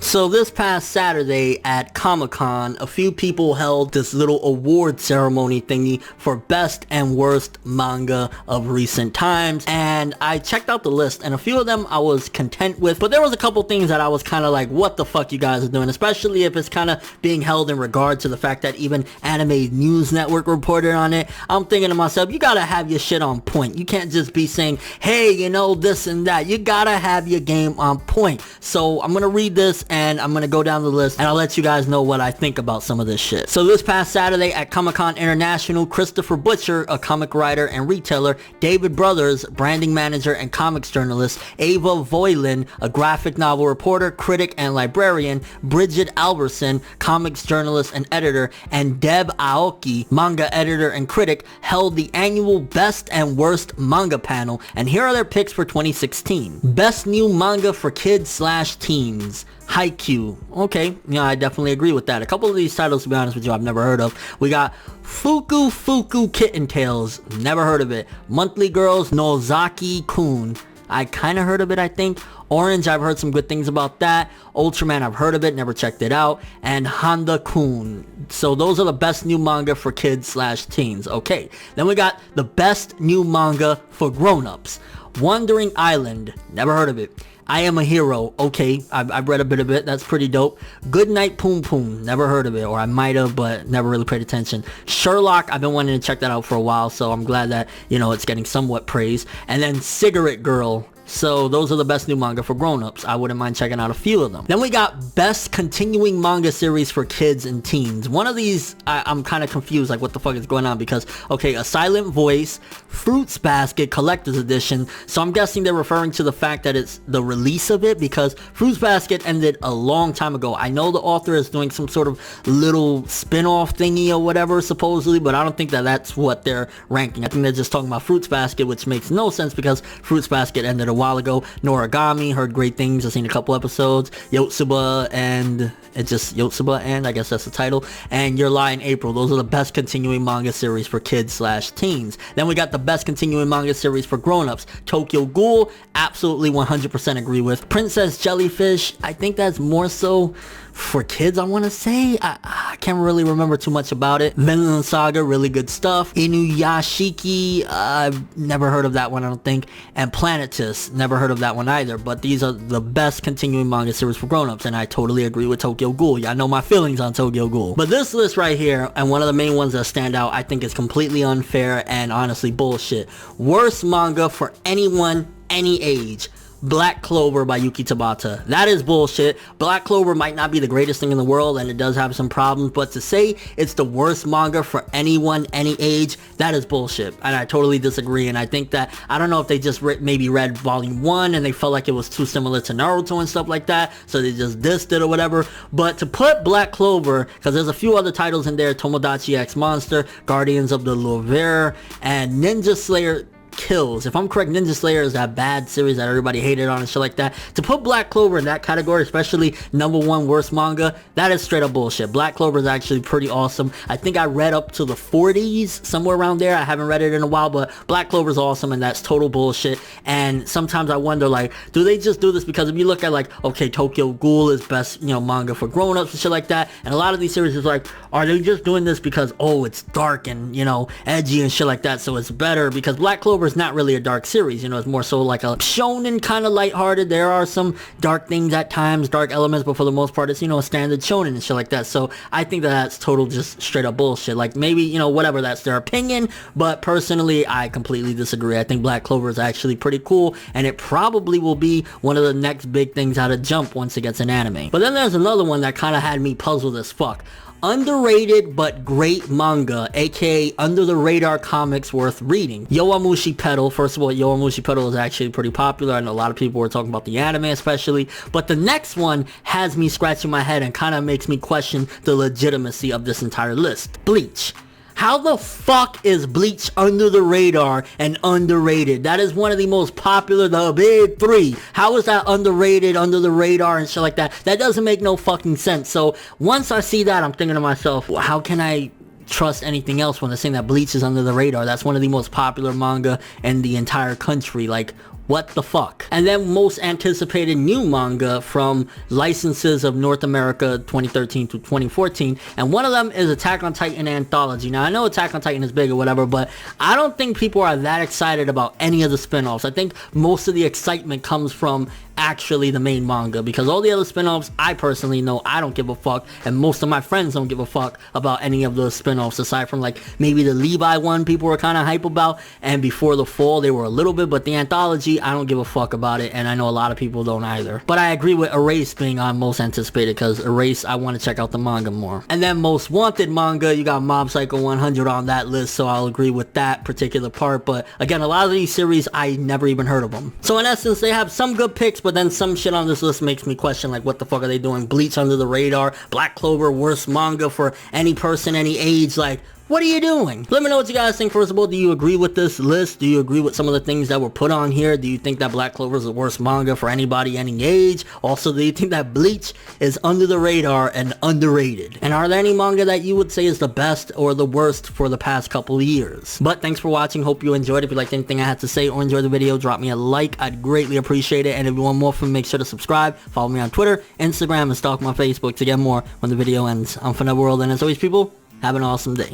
So this past Saturday at Comic-Con, a few people held this little award ceremony thingy for best and worst manga of recent times, and I checked out the list, and a few of them I was content with, but there was a couple things that I was kind of like, what the fuck you guys are doing, especially if it's kind of being held in regard to the fact that even Anime News Network reported on it. I'm thinking to myself, you gotta have your shit on point. You can't just be saying, hey, you know, this and that. You gotta have your game on point. So I'm gonna read this and I'm gonna go down the list and I'll let you guys know what I think about some of this shit. So this past Saturday at Comic-Con International, Christopher Butcher, a comic writer and retailer, David Brothers, branding manager and comics journalist, Ava Voilin, a graphic novel reporter, critic and librarian, Bridget Alberson, comics journalist and editor, and Deb Aoki, manga editor and critic, held the annual best and worst manga panel, and here are their picks for 2016. Best new manga for kids/teens. Haikyuu. Okay, yeah, I definitely agree with that. A couple of these titles, to be honest with you, I've never heard of. We got Fuku Fuku Kitten Tales. Never heard of it. Monthly Girls Nozaki-kun. I kind of heard of it, I think. Orange, I've heard some good things about that. Ultraman, I've heard of it, never checked it out. And Honda-kun. So those are the best new manga for kids/teens. Okay, then we got the best new manga for grown-ups. Wandering Island, never heard of it. I Am a Hero, okay, I've read a bit of it, that's pretty dope. Good Night Poom Poom, never heard of it, or I might have, but never really paid attention. Sherlock, I've been wanting to check that out for a while, so I'm glad that, you know, it's getting somewhat praise. And then Cigarette Girl. So those are the best new manga for grown-ups. I wouldn't mind checking out a few of them. Then we got best continuing manga series for kids and teens. One of these, I'm kind of confused, like what the fuck is going on, because, okay, A Silent Voice, Fruits Basket Collector's Edition. So I'm guessing they're referring to the fact that it's the release of it, because Fruits Basket ended a long time ago. I know the author is doing some sort of little spin-off thingy or whatever, supposedly, but I don't think that that's what they're ranking. I think they're just talking about Fruits Basket, which makes no sense because Fruits Basket ended a while ago. Noragami, heard great things. I've seen a couple episodes. Yotsuba and it's just Yotsuba and I guess that's the title. And Your Lie in April. Those are the best continuing manga series for kids/teens. Then we got the best continuing manga series for grown-ups. Tokyo Ghoul, absolutely 100% agree with. Princess Jellyfish, I think that's more so for kids, I want to say. I can't really remember too much about it. Vinland Saga, really good stuff. Inuyashiki, I've never heard of that one, I don't think. And Planetus, never heard of that one either. But these are the best continuing manga series for grown-ups, and I totally agree with Tokyo Ghoul. Y'all know my feelings on Tokyo Ghoul. But this list right here, and one of the main ones that stand out, I think is completely unfair and honestly bullshit. Worst manga for anyone, any age. Black Clover by Yuki Tabata. That is bullshit. Black Clover might not be the greatest thing in the world and it does have some problems, but to say it's the worst manga for anyone, any age, that is bullshit. And I totally disagree. And I think that, I don't know if they just maybe read volume 1 and they felt like it was too similar to Naruto and stuff like that, so they just dissed it or whatever. But to put Black Clover, because there's a few other titles in there, Tomodachi X Monster, Guardians of the Louvre, and Ninja Slayer Kills. If I'm correct, Ninja Slayer is that bad series that everybody hated on and shit like that. To put Black Clover in that category, especially #1 worst manga, that is straight up bullshit. Black Clover is actually pretty awesome. I think I read up to the 40s, somewhere around there. I haven't read it in a while, but Black Clover is awesome and that's total bullshit. And sometimes I wonder, like, do they just do this because if you look at, like, okay, Tokyo Ghoul is best, you know, manga for grown-ups and shit like that, and a lot of these series is like, are they just doing this because, oh, it's dark and, you know, edgy and shit like that, so it's better? Because Black Clover is not really a dark series, you know, it's more so like a shonen kind of lighthearted. There are some dark things at times, dark elements, but for the most part it's, you know, a standard shonen and shit like that. So I think that that's total just straight up bullshit. Like, maybe, you know, whatever, that's their opinion, but personally I completely disagree. I think Black Clover is actually pretty cool and it probably will be one of the next big things out of Jump once it gets an anime. But then there's another one that kind of had me puzzled as fuck. Underrated but great manga, aka under the radar comics worth reading. Yowamushi Pedal. First of all, Yowamushi Pedal is actually pretty popular and a lot of people were talking about the anime especially, but the next one has me scratching my head and kind of makes me question the legitimacy of this entire list. Bleach. How the fuck is Bleach under the radar and underrated? That is one of the most popular, the big three. How is that underrated, under the radar and shit like that? That doesn't make no fucking sense. So once I see that, I'm thinking to myself, well, how can I trust anything else when they're saying that Bleach is under the radar. That's one of the most popular manga in the entire country. Like, what the fuck? And then most anticipated new manga from licenses of North America 2013 to 2014. And one of them is Attack on Titan Anthology. Now, I know Attack on Titan is big or whatever, but I don't think people are that excited about any of the spin-offs. I think most of the excitement comes from actually the main manga, because all the other spin-offs, I personally know I don't give a fuck, and most of my friends don't give a fuck about any of the spin-offs, aside from like maybe the Levi one people were kind of hype about, and Before the Fall they were a little bit, but the Anthology, I don't give a fuck about it, and I know a lot of people don't either. But I agree with Erase being on most anticipated, because Erase, I want to check out the manga more. And then most wanted manga, you got Mob Psycho 100 on that list, so I'll agree with that particular part. But again, a lot of these series, I never even heard of them. So in essence, they have some good picks, but then some shit on this list makes me question, like, what the fuck are they doing? Bleach under the radar, Black Clover, worst manga for any person, any age. Like, what are you doing? Let me know what you guys think. First of all, do you agree with this list? Do you agree with some of the things that were put on here? Do you think that Black Clover is the worst manga for anybody, any age? Also, do you think that Bleach is under the radar and underrated? And are there any manga that you would say is the best or the worst for the past couple of years? But thanks for watching. Hope you enjoyed. If you liked anything I had to say or enjoyed the video, drop me a like. I'd greatly appreciate it. And if you want more from me, make sure to subscribe. Follow me on Twitter, Instagram, and stalk my Facebook to get more when the video ends. I'm ForneverWorld, and as always, people, have an awesome day.